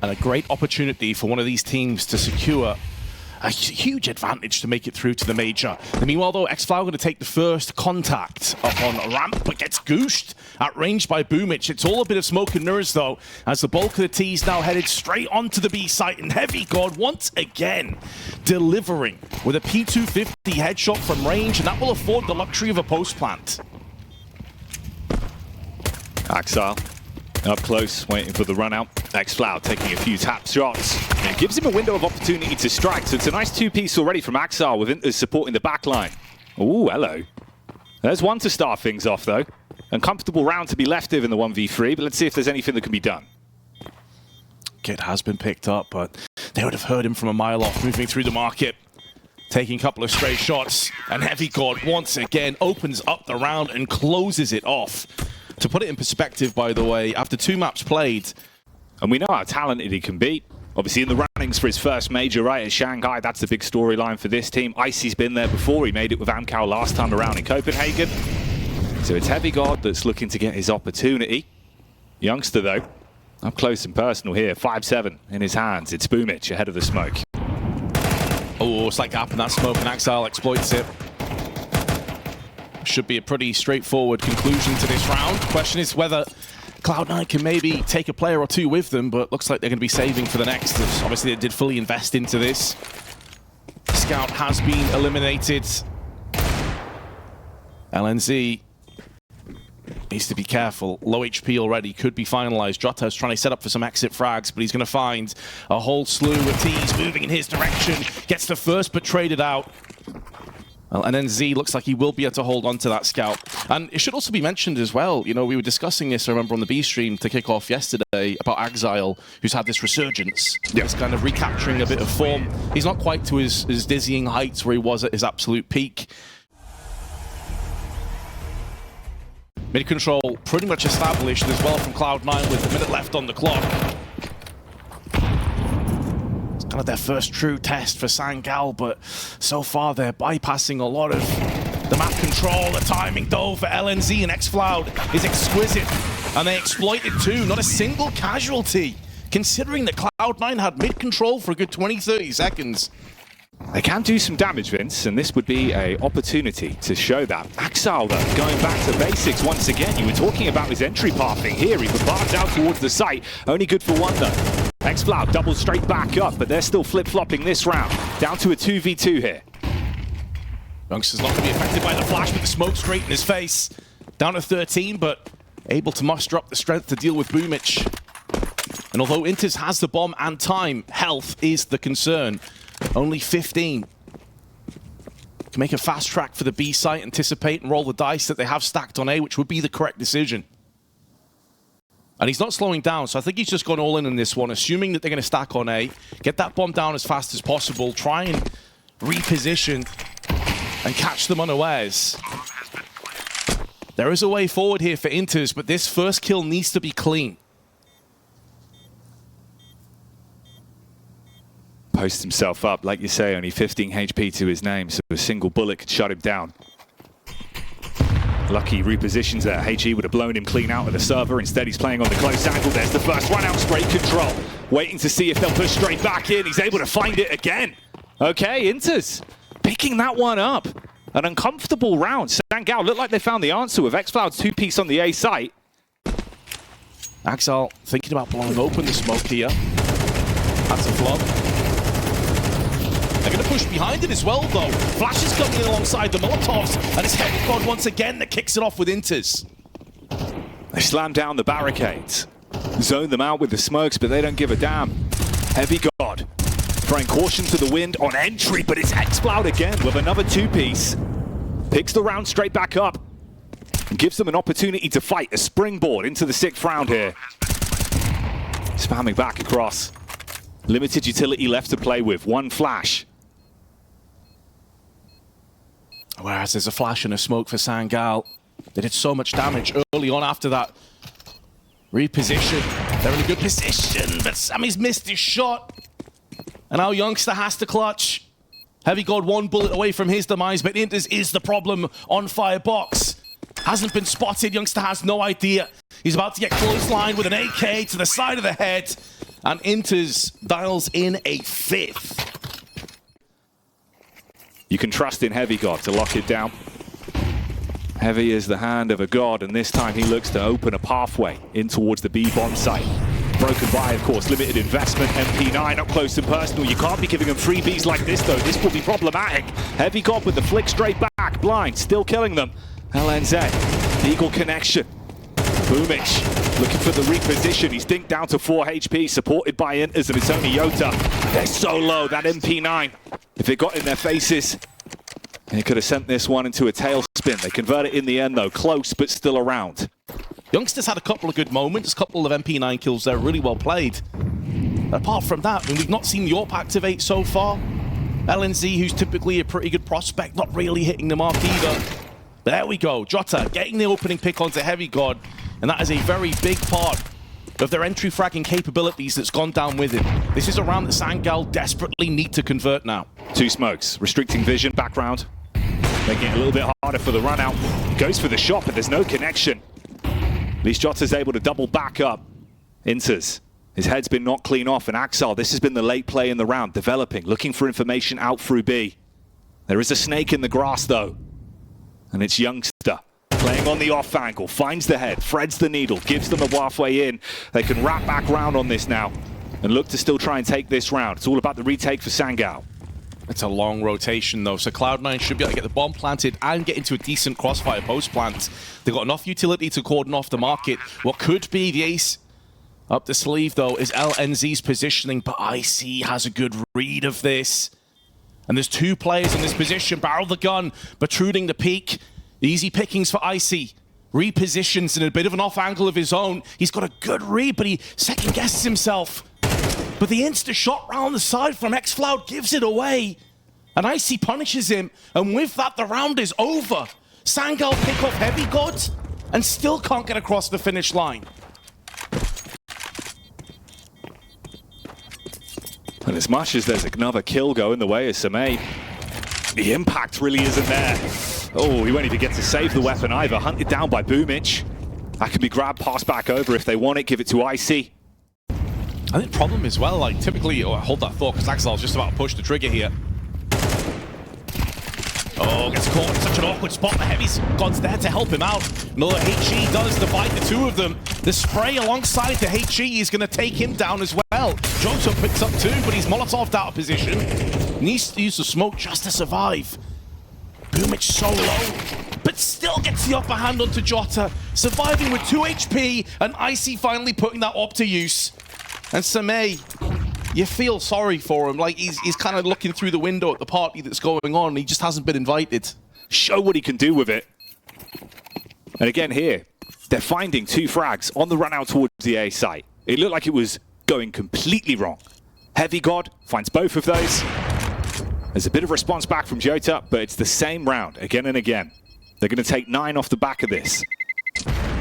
And a great opportunity for one of these teams to secure a huge advantage to make it through to the major. And meanwhile, though, xFlower going to take the first contact up on ramp, but gets gooshed at range by Boomich. It's all a bit of smoke and mirrors, though, as the bulk of the T's now headed straight onto the B site. And Heavy God once again delivering with a P250 headshot from range, and that will afford the luxury of a post plant. Axile up close, waiting for the run out. xFlower taking a few tap shots. And it gives him a window of opportunity to strike. So it's a nice two-piece already from Axile with Inters supporting the backline. Ooh, hello. There's one to start things off, though. Uncomfortable round to be left in the 1v3, but let's see if there's anything that can be done. Kid has been picked up, but they would have heard him from a mile off, moving through the market. Taking a couple of stray shots, and Heavy God once again opens up the round and closes it off. To put it in perspective, by the way, after 2 maps played, and we know how talented he can be. Obviously in the runnings for his first major right at Shanghai, that's the big storyline for this team. Icy's been there before, he made it with Amcal last time around in Copenhagen. So it's Heavy God that's looking to get his opportunity. Youngster though, up close and personal here, 5-7 in his hands. It's Boomich ahead of the smoke. Oh, it's like gap in that smoke and Axile exploits it. Should be a pretty straightforward conclusion to this round. Question is whether Cloud9 can maybe take a player or two with them, but looks like they're going to be saving for the next. Obviously, they did fully invest into this. Scout has been eliminated. LNZ needs to be careful. Low HP already, could be finalized. Jota's trying to set up for some exit frags, but he's going to find a whole slew of T's moving in his direction. Gets the first, but traded out. Well, and then Z looks like he will be able to hold on to that scout. And it should also be mentioned as well, you know, we were discussing this, I remember, on the B stream to kick off yesterday about Axile, who's had this resurgence. Yeah. He's kind of recapturing a bit of form. He's not quite to his dizzying heights where he was at his absolute peak. Mid control pretty much established as well from Cloud9 with a minute left on the clock. Kind of their first true test for Sangal, but so far they're bypassing a lot of the map control. The timing though for LNZ and xFlower is exquisite, and they exploit it too. Not a single casualty, considering that Cloud9 had mid control for a good 20-30 seconds. They can do some damage, Vince, and this would be an opportunity to show that. Axile, though, going back to basics once again. You were talking about his entry pathing here. He barged out towards the site, only good for one though. xFlower doubles straight back up, but they're still flip-flopping this round. Down to a 2v2 here. Youngster's not going to be affected by the flash, but the smoke straight in his face. Down to 13, but able to muster up the strength to deal with Boomich. And although Inters has the bomb and time, health is the concern. Only 15. Can make a fast track for the B site, anticipate and roll the dice that they have stacked on A, which would be the correct decision. And he's not slowing down, so I think he's just gone all in this one, assuming that they're going to stack on A, get that bomb down as fast as possible, try and reposition and catch them unawares. There is a way forward here for Inters, but this first kill needs to be clean. Posts himself up, like you say, only 15 HP to his name, so a single bullet could shut him down. Lucky repositions there. HE would have blown him clean out of the server. Instead, he's playing on the close angle. There's the first one out, straight control. Waiting to see if they'll push straight back in. He's able to find it again. Okay, Inters picking that one up. An uncomfortable round. Sangal looked like they found the answer with xFlower's two-piece on the A site. Axile thinking about blowing open the smoke here. That's a flop. They're going to push behind it as well, though. Flash is coming in alongside the Molotovs, and it's Heavy God once again that kicks it off with Inters. They slam down the barricades, zone them out with the smokes, but they don't give a damn. Heavy God throwing caution to the wind on entry, but it's xFlower again with another two-piece. Picks the round straight back up and gives them an opportunity to fight a springboard into the 6th round here. Spamming back across. Limited utility left to play with. One flash. Whereas there's a flash and a smoke for Sangal. They did so much damage early on after that reposition. They're in a good position, but Sammy's missed his shot. And now Youngster has to clutch. Heavy God 1 bullet away from his demise, but Inters is the problem on Firebox. Hasn't been spotted. Youngster has no idea. He's about to get clotheslined with an AK to the side of the head. and Inters dials in a 5th. You can trust in Heavy God to lock it down. Heavy is the hand of a god, and this time he looks to open a pathway in towards the B bomb site. Broken by, of course, limited investment. MP9 up close and personal. You can't be giving him freebies like this, though. This will be problematic. Heavy God with the flick straight back. Blind, still killing them. LNZ, Eagle connection. Boomich looking for the reposition. He's dinked down to 4 HP, supported by Inters, and it's only Yota. They're so low, that MP9. If it got in their faces, he could have sent this one into a tailspin. They convert it in the end, though. Close, but still around. Youngsters had a couple of good moments, a couple of MP9 kills there, really well played. Apart from that, I mean, we've not seen the AWP activate so far. LNZ, who's typically a pretty good prospect, not really hitting the mark either. But there we go, Jota getting the opening pick onto Heavy God, and that is a very big part of their entry fragging capabilities that's gone down with it. This is a round that Sangal desperately need to convert now. 2 smokes, restricting vision, background. Making it a little bit harder for the run out. Goes for the shot, but there's no connection. At least Jota's able to double back up. Inters, his head's been knocked clean off, and Axel, this has been the late play in the round, developing, looking for information out through B. There is a snake in the grass, though, and it's Youngster. Playing on the off angle, finds the head, threads the needle, gives them a halfway in. They can wrap back round on this now and look to still try and take this round. It's all about the retake for Sangal. It's a long rotation, though, so Cloud9 should be able to get the bomb planted and get into a decent crossfire post-plant. They've got enough utility to cordon off the market. What could be the ace up the sleeve, though, is LNZ's positioning, but IC has a good read of this. And there's 2 players in this position. Barrel the gun, protruding the peak. Easy pickings for IC. Repositions in a bit of an off angle of his own. He's got a good read, but he second guesses himself. But the insta shot round the side from Xfloud gives it away. And IC punishes him, and with that, the round is over. Sangal pick off Heavy God and still can't get across the finish line. And as much as there's another kill going the way of Samay, the impact really isn't there. Oh, he won't even get to save the weapon either. Hunted down by Boomich. That can be grabbed, passed back over. If they want it, give it to IC. I think the problem as well, like, typically, hold that thought, because Axel's just about to push the trigger here. Oh, gets caught in such an awkward spot. The Heavy's God's there to help him out. Another HE does divide the 2 of them. The spray alongside the HE is going to take him down as well. Jota picks up 2, but he's Molotov'd out of position. Needs to use the smoke just to survive. Boomich so low, but still gets the upper hand onto Jota, surviving with 2 HP, and IC finally putting that op to use. And Samay, you feel sorry for him, like he's kind of looking through the window at the party that's going on, and he just hasn't been invited. Show what he can do with it. And again here, they're finding 2 frags on the run out towards the A site. It looked like it was going completely wrong. Heavy God finds both of those. There's a bit of response back from Jota, but it's the same round again and again. They're going to take 9 off the back of this.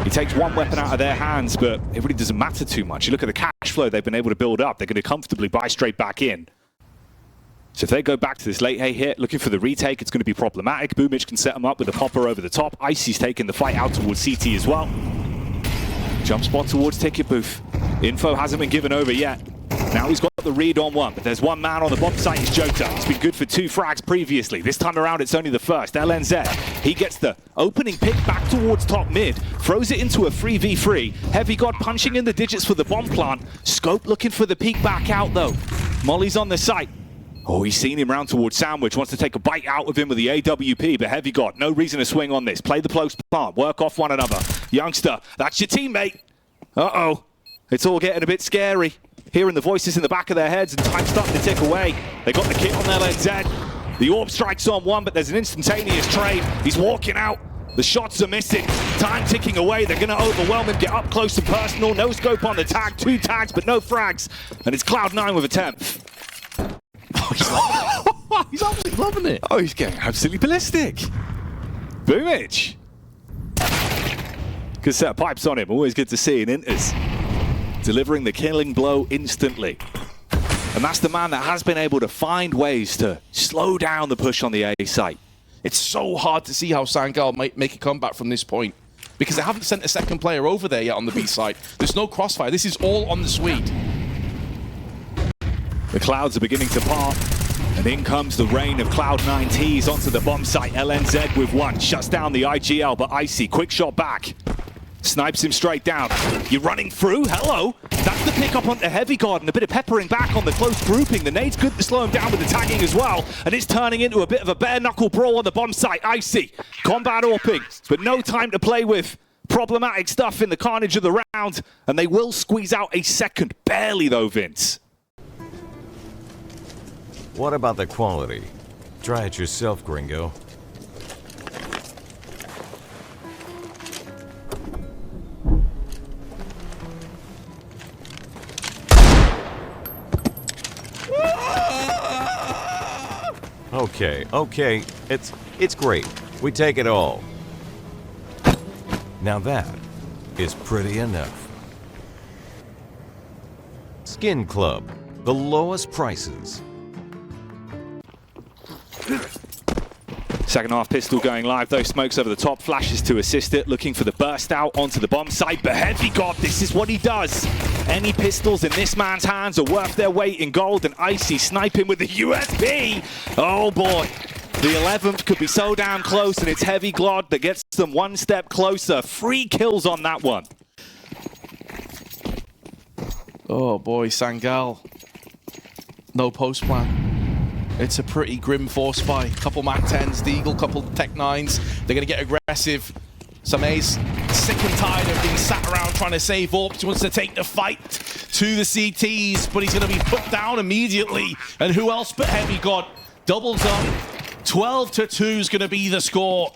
He takes 1 weapon out of their hands, but it really doesn't matter too much. You look at the cash flow they've been able to build up. They're going to comfortably buy straight back in. So if they go back to this late hit, looking for the retake, it's going to be problematic. Boomich can set them up with a popper over the top. Icy's taking the fight out towards CT as well. Jump spot towards ticket booth. Info hasn't been given over yet. Now he's got the read on 1, but there's 1 man on the bomb site, it's Jota. He's been good for 2 frags previously. This time around, it's only the first. LNZ, he gets the opening pick back towards top mid, throws it into a 3v3. Heavy God punching in the digits for the bomb plant. Scope looking for the peek back out, though. Molly's on the site. Oh, he's seen him round towards Sandwich, wants to take a bite out of him with the AWP, but Heavy God, no reason to swing on this. Play the close plant, work off one another. Youngster, that's your teammate. Uh-oh, it's all getting a bit scary. Hearing the voices in the back of their heads, and time's starting to tick away. They got the kit on their LNZ. The orb strikes on 1, but there's an instantaneous trade. He's walking out. The shots are missing. Time ticking away. They're going to overwhelm him, get up close and personal. No scope on the tag. 2 tags, but no frags. And it's Cloud9 with a 10th. Oh, he's absolutely loving it. Oh, he's getting absolutely ballistic. Boomich. Good set of pipes on him. Always good to see in Inters. Delivering the killing blow instantly. And that's the man that has been able to find ways to slow down the push on the A site. It's so hard to see how Sangal might make a comeback from this point, because they haven't sent a second player over there yet on the B side. There's no crossfire. This is all on the Swede. The clouds are beginning to part. And in comes the rain of Cloud9 T's onto the bomb site. LNZ with one. Shuts down the IGL, but Icy, quick shot back. Snipes him straight down. You're running through? Hello? That's the pickup on the heavy guard and a bit of peppering back on the close grouping. The nade's good to slow him down with the tagging as well. And it's turning into a bit of a bare knuckle brawl on the bomb site. Icy, combat AWPing, but no time to play with. Problematic stuff in the carnage of the round. And they will squeeze out a second. Barely though, Vince. What about the quality? Try it yourself, gringo. Okay, it's great. We take it all. Now that is pretty enough. Skin Club, the lowest prices. Second half pistol going live though, smokes over the top, flashes to assist it, looking for the burst out onto the bomb site, but Heavy God, this is what he does. Any pistols in this man's hands are worth their weight in gold, and Icy sniping with the USP. Oh boy, the 11th could be so damn close, and it's Heavy God that gets them one step closer. 3 kills on that one. Oh boy, Sangal. No post plan. It's a pretty grim force buy. Couple Mac 10s, Deagle, couple Tech 9s. They're going to get aggressive. Samaze sick and tired of being sat around trying to save AWPs. He wants to take the fight to the CTs, but he's going to be put down immediately. And who else but Heavy God? Doubles up. 12-2 is going to be the score.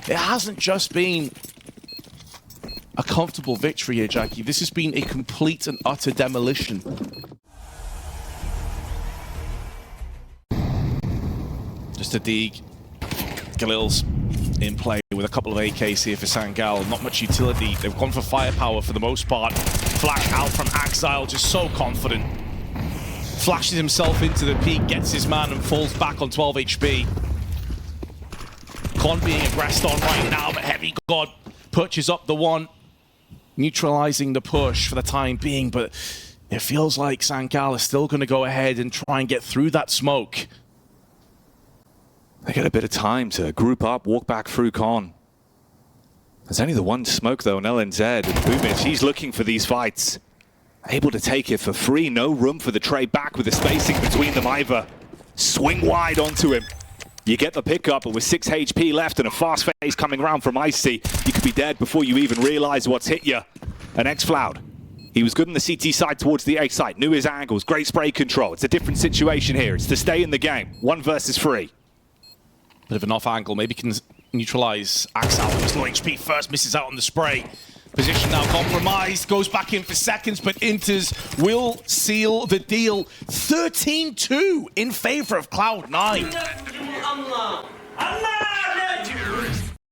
It hasn't just been a comfortable victory here, Jackie. This has been a complete and utter demolition. Just a dig. Galil's in play with a couple of AKs here for Sangal. Not much utility. They've gone for firepower for the most part. Flash out from Axile, just so confident. Flashes himself into the peak, gets his man and falls back on 12 HP. Con being aggressed on right now, but Heavy God perches up the one, neutralizing the push for the time being, but it feels like Sangal is still going to go ahead and try and get through that smoke. They get a bit of time to group up, walk back through Con. There's only the one smoke though on LNZ, and Boomich, he's looking for these fights. Able to take it for free, no room for the trade back with the spacing between them either. Swing wide onto him. You get the pickup, but with 6 HP left and a fast phase coming around from Icy, you could be dead before you even realize what's hit you. And Xfloud, he was good in the CT side towards the A side, knew his angles, great spray control. It's a different situation here. It's to stay in the game, 1 versus 3. Bit of an off angle, maybe can neutralize Axel. He's low HP first, misses out on the spray. Position now compromised, goes back in for seconds, but Inters will seal the deal. 13-2 in favor of Cloud9.